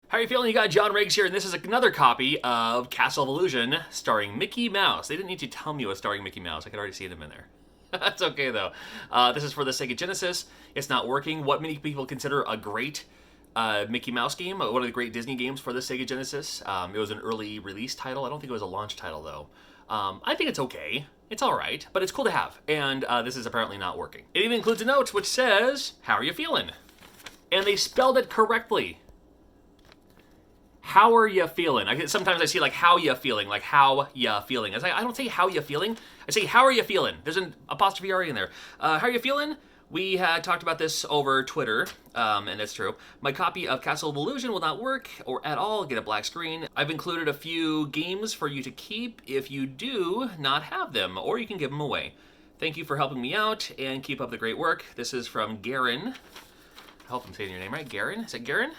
How are you feeling? You got John Riggs here, and this is another copy of Castle of Illusion starring Mickey Mouse. They didn't need to tell me it was starring Mickey Mouse. I could already see them in there. That's okay, though. This is for the Sega Genesis. It's not working. What many people consider a great Mickey Mouse game, one of the great Disney games for the Sega Genesis. It was an early release title. I don't think it was a launch title, though. I think it's okay. It's all right, but it's cool to have. And this is apparently not working. It even includes a note which says, "How are you feeling?" And they spelled it correctly. How are you feeling? Sometimes I see like, how you feeling? Like, how you feeling? I don't say how you feeling. I say, how are you feeling? There's an apostrophe R in there. How are you feeling? We had talked about this over Twitter, and that's true. My copy of Castle of Illusion will not work, or at all, get a black screen. I've included a few games for you to keep if you do not have them, or you can give them away. Thank you for helping me out, and keep up the great work. This is from Garen. I hope I'm saying your name right. Garen? Is it Garen?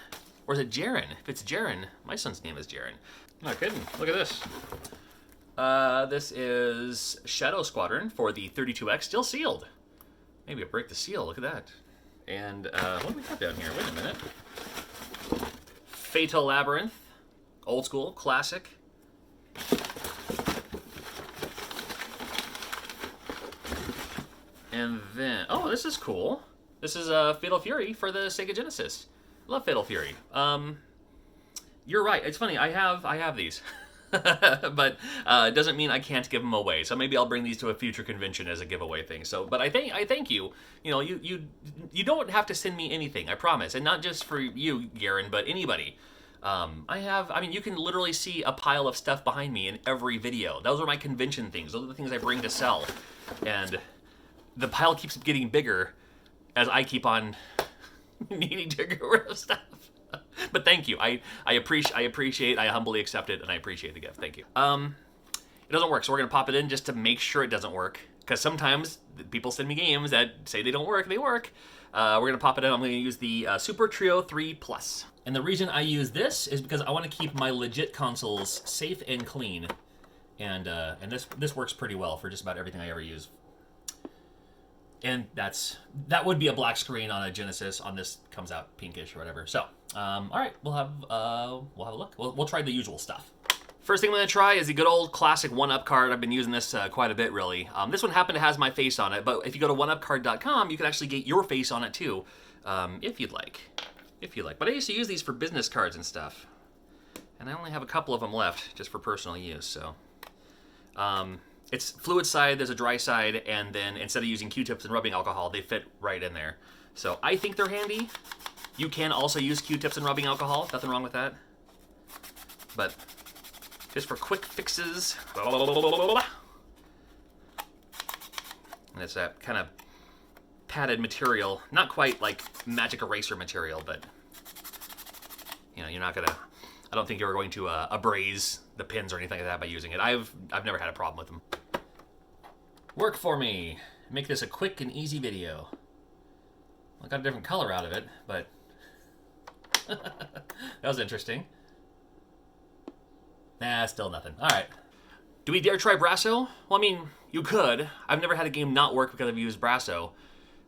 Or is it Jaren? If it's Jaren, my son's name is Jaren. I'm not kidding. Look at this. This is Shadow Squadron for the 32X, still sealed. Maybe I break the seal. Look at that. And what do we got down here? Wait a minute. Fatal Labyrinth, old school, classic. And then, oh, this is cool. This is Fatal Fury for the Sega Genesis. Love Fatal Fury. You're right. It's funny. I have these, but it doesn't mean I can't give them away. So maybe I'll bring these to a future convention as a giveaway thing. So, but I thank you. You know, you don't have to send me anything. I promise, and not just for you, Garen, but anybody. I mean, you can literally see a pile of stuff behind me in every video. Those are my convention things. Those are the things I bring to sell, and the pile keeps getting bigger as I keep on needing to get rid of stuff. But thank you. I appreciate, I humbly accept it, and I appreciate the gift. Thank you. It doesn't work, so we're going to pop it in just to make sure it doesn't work. Because sometimes people send me games that say they don't work, they work. We're going to pop it in. I'm going to use the Super Trio 3 Plus. And the reason I use this is because I want to keep my legit consoles safe and clean. And this works pretty well for just about everything I ever use. And that would be a black screen on a Genesis. On this comes out pinkish or whatever. So, all right, we'll have a look. We'll try the usual stuff. First thing I'm going to try is the good old classic 1UP card. I've been using this quite a bit, really. This one happened to have my face on it, but if you go to oneupcard.com, you can actually get your face on it too, if you'd like. But I used to use these for business cards and stuff, and I only have a couple of them left just for personal use. So. It's fluid side, there's a dry side, and then instead of using Q-tips and rubbing alcohol, they fit right in there. So I think they're handy. You can also use Q-tips and rubbing alcohol, nothing wrong with that. But just for quick fixes. And it's that kind of padded material, not quite like magic eraser material, but you know, you're not gonna, I don't think you're going to abrase the pins or anything like that by using it. I've never had a problem with them. Work for me. Make this a quick and easy video. I got a different color out of it, but that was interesting. Nah, still nothing. All right. Do we dare try Brasso? Well, I mean, you could. I've never had a game not work because I've used Brasso.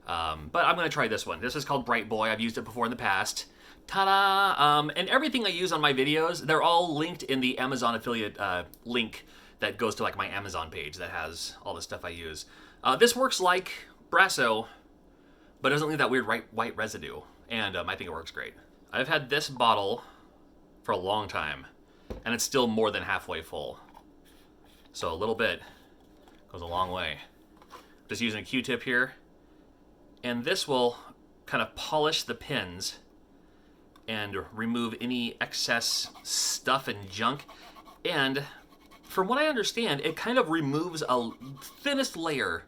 But I'm going to try this one. This is called Bright Boy. I've used it before in the past. Ta-da! And everything I use on my videos, they're all linked in the Amazon affiliate link that goes to like my Amazon page that has all the stuff I use. This works like Brasso, but it doesn't leave that weird white residue. And I think it works great. I've had this bottle for a long time, and it's still more than halfway full. So a little bit goes a long way. Just using a Q-tip here. And this will kind of polish the pins and remove any excess stuff and junk. And from what I understand, it kind of removes a thinnest layer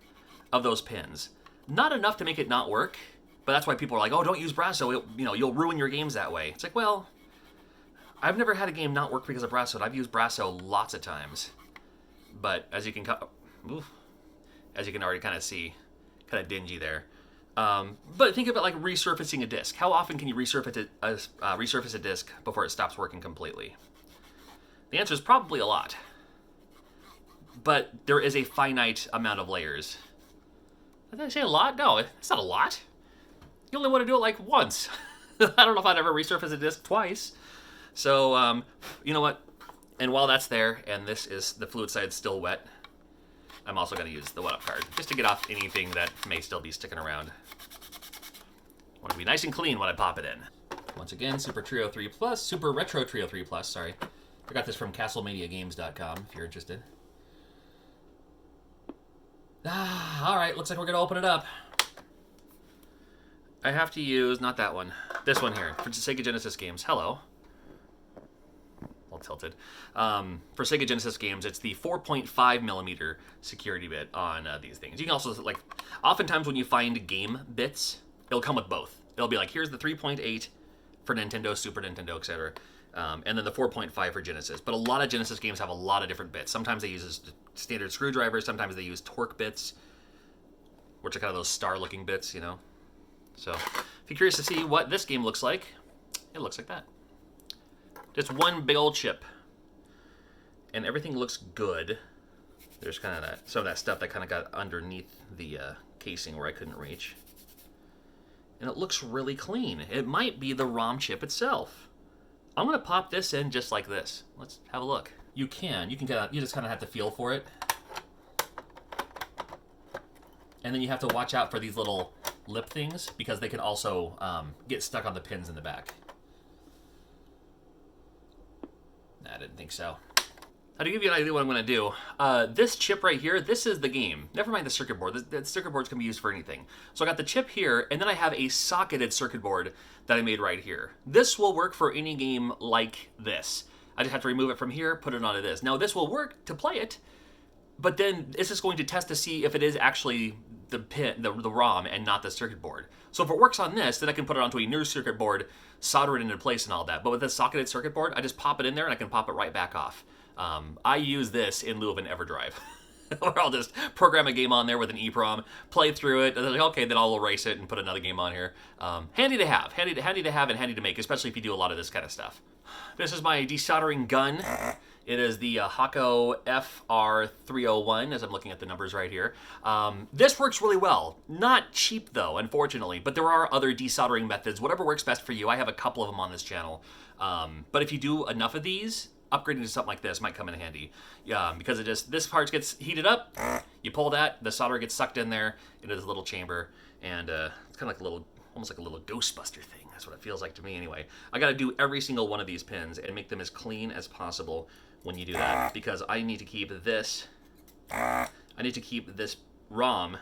of those pins. Not enough to make it not work, but that's why people are like, oh, don't use Brasso, you'll ruin your games that way. It's like, well, I've never had a game not work because of Brasso. I've used Brasso lots of times. But as you can already kind of see, kind of dingy there. But think of it like resurfacing a disc. How often can you resurface a disc before it stops working completely? The answer is probably a lot. But there is a finite amount of layers. Did I say a lot? No, it's not a lot. You only want to do it like once. I don't know if I'd ever resurface a disc twice. So, you know what? And while that's there, and this is the fluid side still wet, I'm also going to use the wet up card just to get off anything that may still be sticking around. I want to be nice and clean when I pop it in. Once again, Super Trio 3 Plus, Super Retro Trio 3 Plus, sorry. I got this from CastleManiaGames.com if you're interested. All right, looks like we're going to open it up. I have to use, not that one, this one here, for Sega Genesis games. Hello. All tilted. For Sega Genesis games, it's the 4.5 millimeter security bit on these things. You can also, like, oftentimes when you find game bits, it'll come with both. It'll be like, here's the 3.8 for Nintendo, Super Nintendo, etc. And then the 4.5 for Genesis. But a lot of Genesis games have a lot of different bits. Sometimes they use standard screwdrivers, sometimes they use torque bits, which are kind of those star-looking bits, you know. So, if you're curious to see what this game looks like, it looks like that. Just one big old chip. And everything looks good. There's kind of that, some of that stuff that kind of got underneath the casing where I couldn't reach. And it looks really clean. It might be the ROM chip itself. I'm going to pop this in just like this. Let's have a look. You just kind of have to feel for it. And then you have to watch out for these little lip things because they can also get stuck on the pins in the back. I didn't think so. Now, to give you an idea what I'm going to do, this chip right here, this is the game. Never mind the circuit board. The circuit boards can be used for anything. So I got the chip here, and then I have a socketed circuit board that I made right here. This will work for any game like this. I just have to remove it from here, put it onto this. Now, this will work to play it, but then this is going to test to see if it is actually the pin, the ROM, and not the circuit board. So if it works on this, then I can put it onto a new circuit board, solder it into place and all that. But with this socketed circuit board, I just pop it in there and I can pop it right back off. I use this in lieu of an EverDrive, where I'll just program a game on there with an EEPROM, play through it, and then okay, then I'll erase it and put another game on here. Handy to have, handy to have, and handy to make, especially if you do a lot of this kind of stuff. This is my desoldering gun. It is the Hako FR301, as I'm looking at the numbers right here. This works really well. Not cheap, though, unfortunately, but there are other desoldering methods. Whatever works best for you. I have a couple of them on this channel. But if you do enough of these, upgrading to something like this might come in handy. Because it just, this part gets heated up, you pull that, the solder gets sucked in there into this little chamber, and it's kind of like a little, almost like a little Ghostbuster thing. That's what it feels like to me anyway. I got to do every single one of these pins and make them as clean as possible when you do that, because I need to keep this, ROM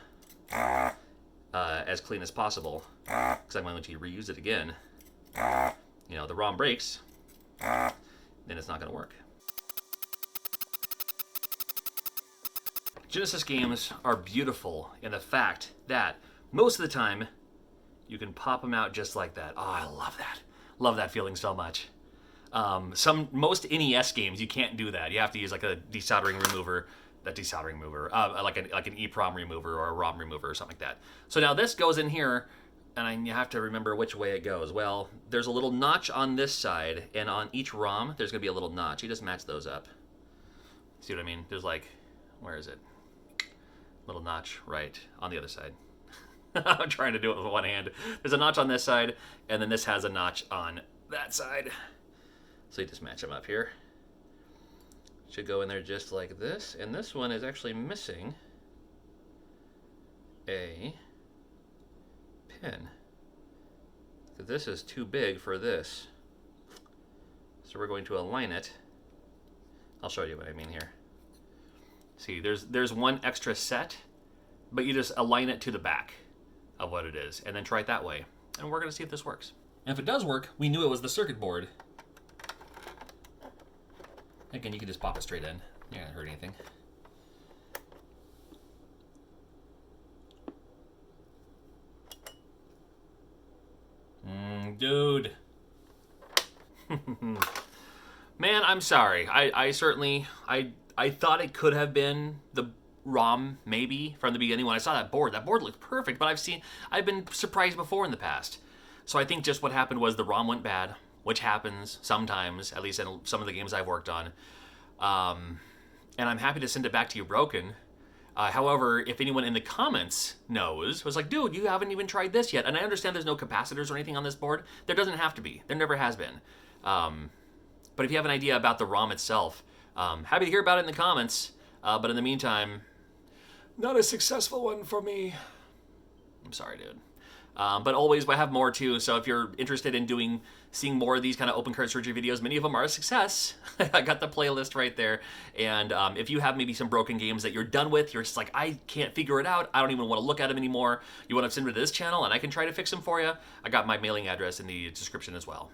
as clean as possible, because I'm going to reuse it again. You know, the ROM breaks, then it's not going to work. Genesis games are beautiful in the fact that most of the time you can pop them out just like that. Oh, I love that. Love that feeling so much. Most NES games you can't do that. You have to use like a desoldering remover, like an EEPROM remover or a ROM remover or something like that. So now this goes in here, and you have to remember which way it goes. Well, there's a little notch on this side, and on each ROM there's gonna be a little notch. You just match those up. See what I mean? There's like, where is it? Little notch right on the other side. I'm trying to do it with one hand. There's a notch on this side, and then this has a notch on that side. So you just match them up here. Should go in there just like this. And this one is actually missing a pin. This is too big for this. So we're going to align it. I'll show you what I mean here. See, there's one extra set, but you just align it to the back of what it is, and then try it that way. And we're going to see if this works. And if it does work, we knew it was the circuit board. Again, you can just pop it straight in. You're not going to hurt anything. Dude. Man, I'm sorry. I certainly thought it could have been the ROM, maybe, from the beginning when I saw that board. That board looked perfect, but I've been surprised before in the past. So I think just what happened was the ROM went bad, which happens sometimes, at least in some of the games I've worked on. And I'm happy to send it back to you broken. However, if anyone in the comments was like, dude, you haven't even tried this yet. And I understand there's no capacitors or anything on this board. There doesn't have to be. There never has been. But if you have an idea about the ROM itself, happy to hear about it in the comments. But in the meantime, not a successful one for me. I'm sorry, dude. But always, I have more too. So if you're interested in seeing more of these kind of open card surgery videos, many of them are a success. I got the playlist right there. And if you have maybe some broken games that you're done with, you're just like, I can't figure it out, I don't even want to look at them anymore, you want to send them to this channel and I can try to fix them for you, I got my mailing address in the description as well.